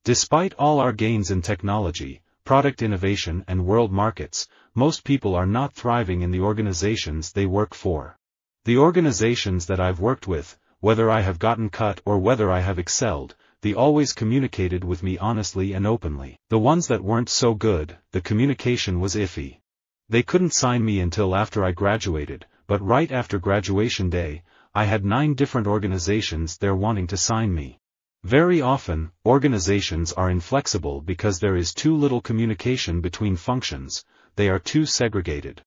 Despite all our gains in technology, product innovation and world markets, most people are not thriving in the organizations they work for. The organizations that I've worked with, whether I have gotten cut or whether I have excelled, they always communicated with me honestly and openly. The ones that weren't so good, the communication was iffy. They couldn't sign me until after I graduated, but right after graduation day, I had 9 different organizations there wanting to sign me. Very often, organizations are inflexible because there is too little communication between functions, they are too segregated.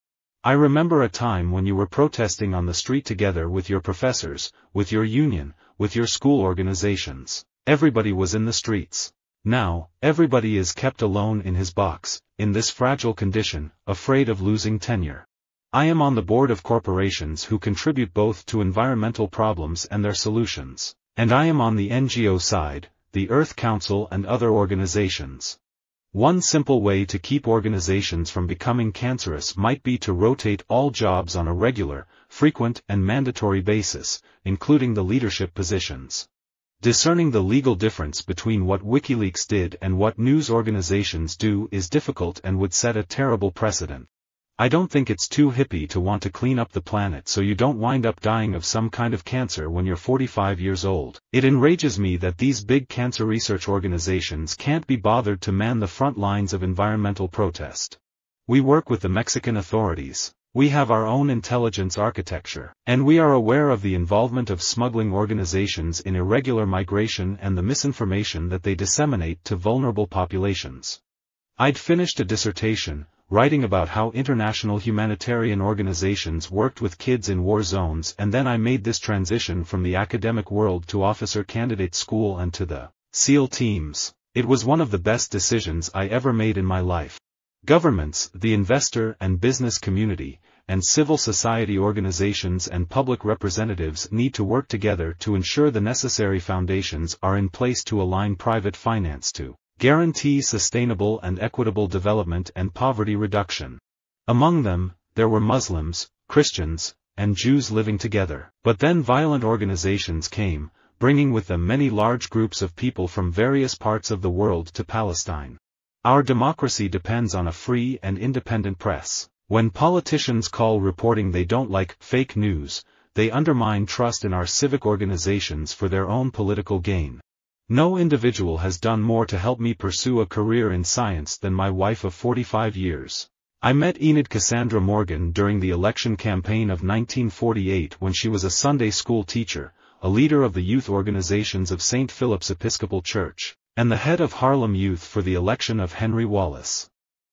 I remember a time when you were protesting on the street together with your professors, with your union, with your school organizations. Everybody was in the streets. Now, everybody is kept alone in his box, in this fragile condition, afraid of losing tenure. I am on the board of corporations who contribute both to environmental problems and their solutions. And I am on the NGO side, the Earth Council and other organizations. One simple way to keep organizations from becoming cancerous might be to rotate all jobs on a regular, frequent and mandatory basis, including the leadership positions. Discerning the legal difference between what WikiLeaks did and what news organizations do is difficult and would set a terrible precedent. I don't think it's too hippie to want to clean up the planet so you don't wind up dying of some kind of cancer when you're 45 years old. It enrages me that these big cancer research organizations can't be bothered to man the front lines of environmental protest. We work with the Mexican authorities. We have our own intelligence architecture, and we are aware of the involvement of smuggling organizations in irregular migration and the misinformation that they disseminate to vulnerable populations. I'd finished a dissertation, writing about how international humanitarian organizations worked with kids in war zones, and then I made this transition from the academic world to officer candidate school and to the SEAL teams. It was one of the best decisions I ever made in my life. Governments, the investor and business community, and civil society organizations and public representatives need to work together to ensure the necessary foundations are in place to align private finance to guarantee sustainable and equitable development and poverty reduction. Among them, there were Muslims, Christians, and Jews living together. But then violent organizations came, bringing with them many large groups of people from various parts of the world to Palestine. Our democracy depends on a free and independent press. When politicians call reporting they don't like fake news, they undermine trust in our civic organizations for their own political gain. No individual has done more to help me pursue a career in science than my wife of 45 years. I met Enid Cassandra Morgan during the election campaign of 1948 when she was a Sunday school teacher, a leader of the youth organizations of St. Philip's Episcopal Church, and the head of Harlem Youth for the election of Henry Wallace.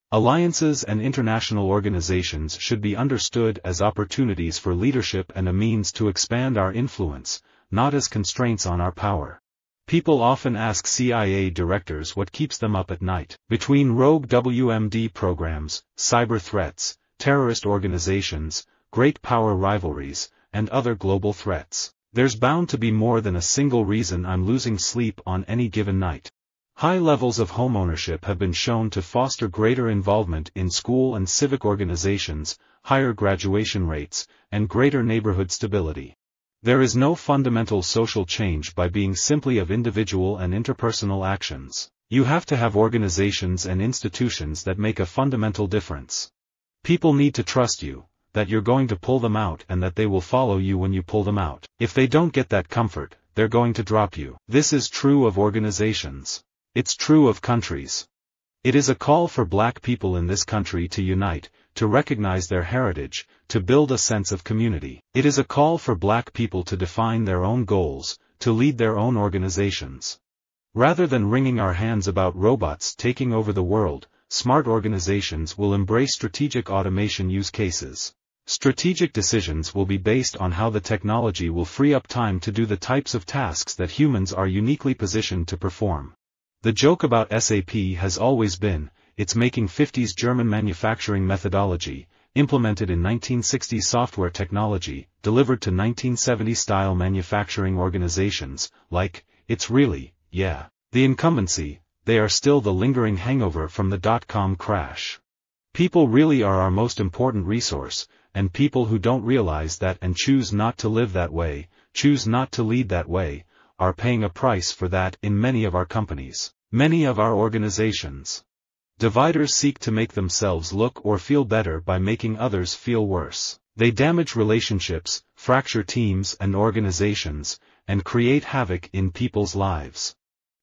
Alliances and international organizations should be understood as opportunities for leadership and a means to expand our influence, not as constraints on our power. People often ask CIA directors what keeps them up at night. Between rogue WMD programs, cyber threats, terrorist organizations, great power rivalries, and other global threats, there's bound to be more than a single reason I'm losing sleep on any given night. High levels of homeownership have been shown to foster greater involvement in school and civic organizations, higher graduation rates, and greater neighborhood stability. There is no fundamental social change by being simply of individual and interpersonal actions. You have to have organizations and institutions that make a fundamental difference. People need to trust you, that you're going to pull them out and that they will follow you when you pull them out. If they don't get that comfort, they're going to drop you. This is true of organizations. It's true of countries. It is a call for black people in this country to unite, to recognize their heritage, to build a sense of community. It is a call for black people to define their own goals, to lead their own organizations. Rather than wringing our hands about robots taking over the world, smart organizations will embrace strategic automation use cases. Strategic decisions will be based on how the technology will free up time to do the types of tasks that humans are uniquely positioned to perform. The joke about SAP has always been, it's making 50s German manufacturing methodology, implemented in 1960s software technology, delivered to 1970s-style manufacturing organizations, like, it's really, yeah, the incumbency, they are still the lingering hangover from the dot-com crash. People really are our most important resource, and people who don't realize that and choose not to live that way, choose not to lead that way, are paying a price for that in many of our companies. Many of our organizations. Dividers seek to make themselves look or feel better by making others feel worse. They damage relationships, fracture teams and organizations, and create havoc in people's lives.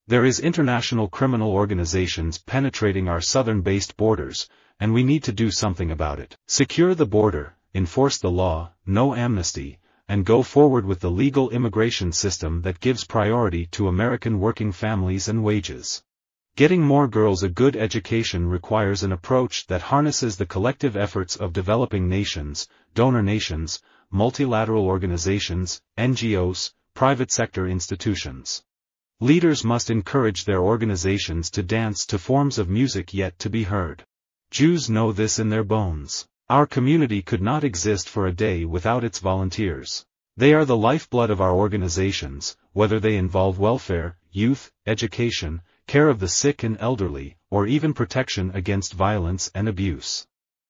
There is international criminal organizations penetrating our southern-based borders, and we need to do something about it. Secure the border, enforce the law, no amnesty, and go forward with the legal immigration system that gives priority to American working families and wages. Getting more girls a good education requires an approach that harnesses the collective efforts of developing nations, donor nations, multilateral organizations, NGOs, private sector institutions. Leaders must encourage their organizations to dance to forms of music yet to be heard. Jews know this in their bones. Our community could not exist for a day without its volunteers. They are the lifeblood of our organizations, whether they involve welfare, youth, education, care of the sick and elderly, or even protection against violence and abuse.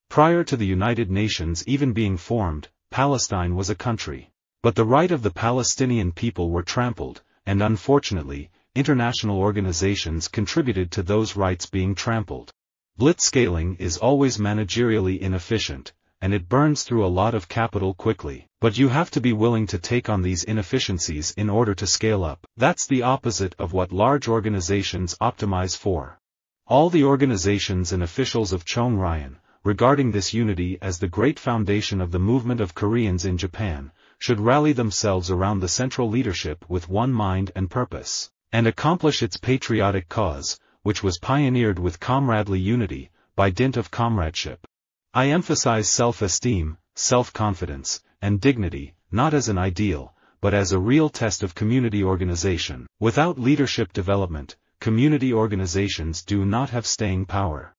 Prior to the United Nations even being formed, Palestine was a country. But the rights of the Palestinian people were trampled, and unfortunately, international organizations contributed to those rights being trampled. Blitzscaling is always managerially inefficient, and it burns through a lot of capital quickly. But you have to be willing to take on these inefficiencies in order to scale up. That's the opposite of what large organizations optimize for. All the organizations and officials of Chon Ryan, regarding this unity as the great foundation of the movement of Koreans in Japan, should rally themselves around the central leadership with one mind and purpose, and accomplish its patriotic cause, which was pioneered with comradely unity, by dint of comradeship. I emphasize self-esteem, self-confidence, and dignity, not as an ideal, but as a real test of community organization. Without leadership development, community organizations do not have staying power.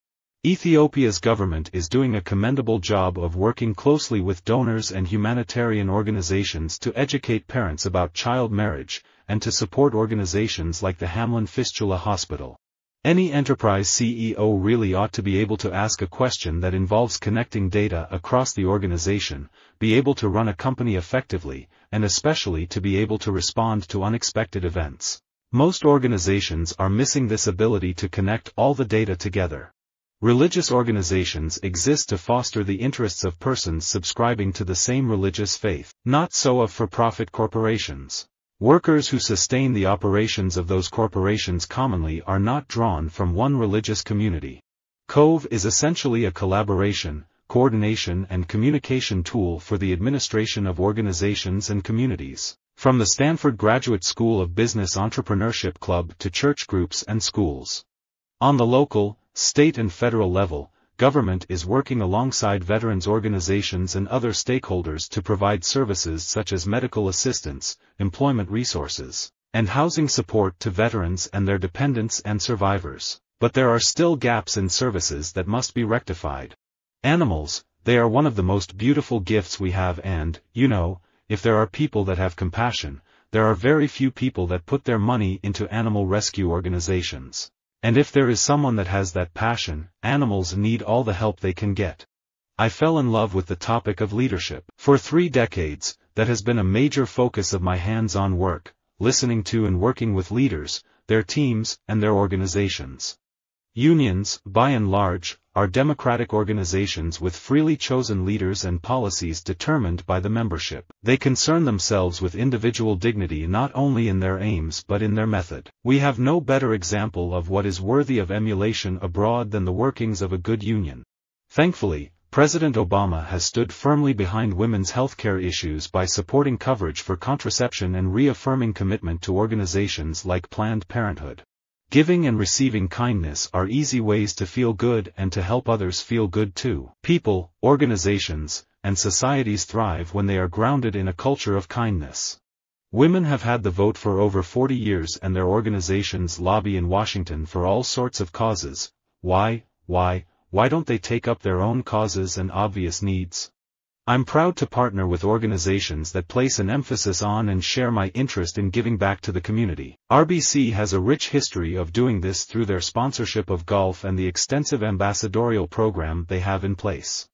Ethiopia's government is doing a commendable job of working closely with donors and humanitarian organizations to educate parents about child marriage, and to support organizations like the Hamlin Fistula Hospital. Any enterprise CEO really ought to be able to ask a question that involves connecting data across the organization, be able to run a company effectively, and especially to be able to respond to unexpected events. Most organizations are missing this ability to connect all the data together. Religious organizations exist to foster the interests of persons subscribing to the same religious faith, not so of for-profit corporations. Workers who sustain the operations of those corporations commonly are not drawn from one religious community. COVE is essentially a collaboration, coordination and communication tool for the administration of organizations and communities, from the Stanford Graduate School of Business Entrepreneurship Club to church groups and schools. On the local, state and federal level, government is working alongside veterans organizations and other stakeholders to provide services such as medical assistance, employment resources, and housing support to veterans and their dependents and survivors. But there are still gaps in services that must be rectified. Animals, they are one of the most beautiful gifts we have, and, if there are people that have compassion, there are very few people that put their money into animal rescue organizations. And if there is someone that has that passion, animals need all the help they can get. I fell in love with the topic of leadership. For 3 decades, that has been a major focus of my hands-on work, listening to and working with leaders, their teams, and their organizations. Unions, by and large, are democratic organizations with freely chosen leaders and policies determined by the membership. They concern themselves with individual dignity not only in their aims but in their method. We have no better example of what is worthy of emulation abroad than the workings of a good union. Thankfully, President Obama has stood firmly behind women's healthcare issues by supporting coverage for contraception and reaffirming commitment to organizations like Planned Parenthood. Giving and receiving kindness are easy ways to feel good and to help others feel good too. People, organizations, and societies thrive when they are grounded in a culture of kindness. Women have had the vote for over 40 years and their organizations lobby in Washington for all sorts of causes. Why don't they take up their own causes and obvious needs? I'm proud to partner with organizations that place an emphasis on and share my interest in giving back to the community. RBC has a rich history of doing this through their sponsorship of golf and the extensive ambassadorial program they have in place.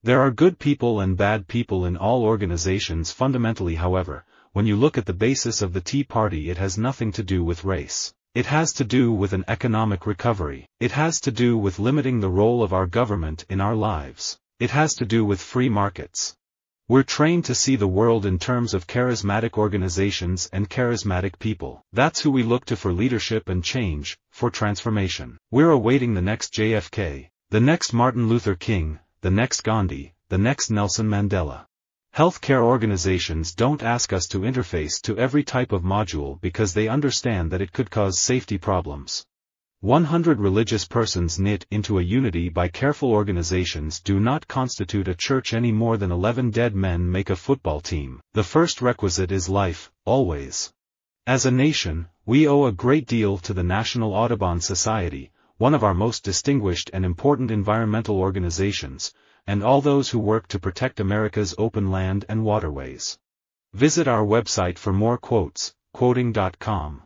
There are good people and bad people in all organizations fundamentally. However, when you look at the basis of the Tea Party, it has nothing to do with race. It has to do with an economic recovery. It has to do with limiting the role of our government in our lives. It has to do with free markets. We're trained to see the world in terms of charismatic organizations and charismatic people. That's who we look to for leadership and change, for transformation. We're awaiting the next JFK, the next Martin Luther King, the next Gandhi, the next Nelson Mandela. Healthcare organizations don't ask us to interface to every type of module because they understand that it could cause safety problems. 100 religious persons knit into a unity by careful organizations do not constitute a church any more than 11 dead men make a football team. The first requisite is life, always. As a nation, we owe a great deal to the National Audubon Society, one of our most distinguished and important environmental organizations, and all those who work to protect America's open land and waterways. Visit our website for more quotes, quoting.com.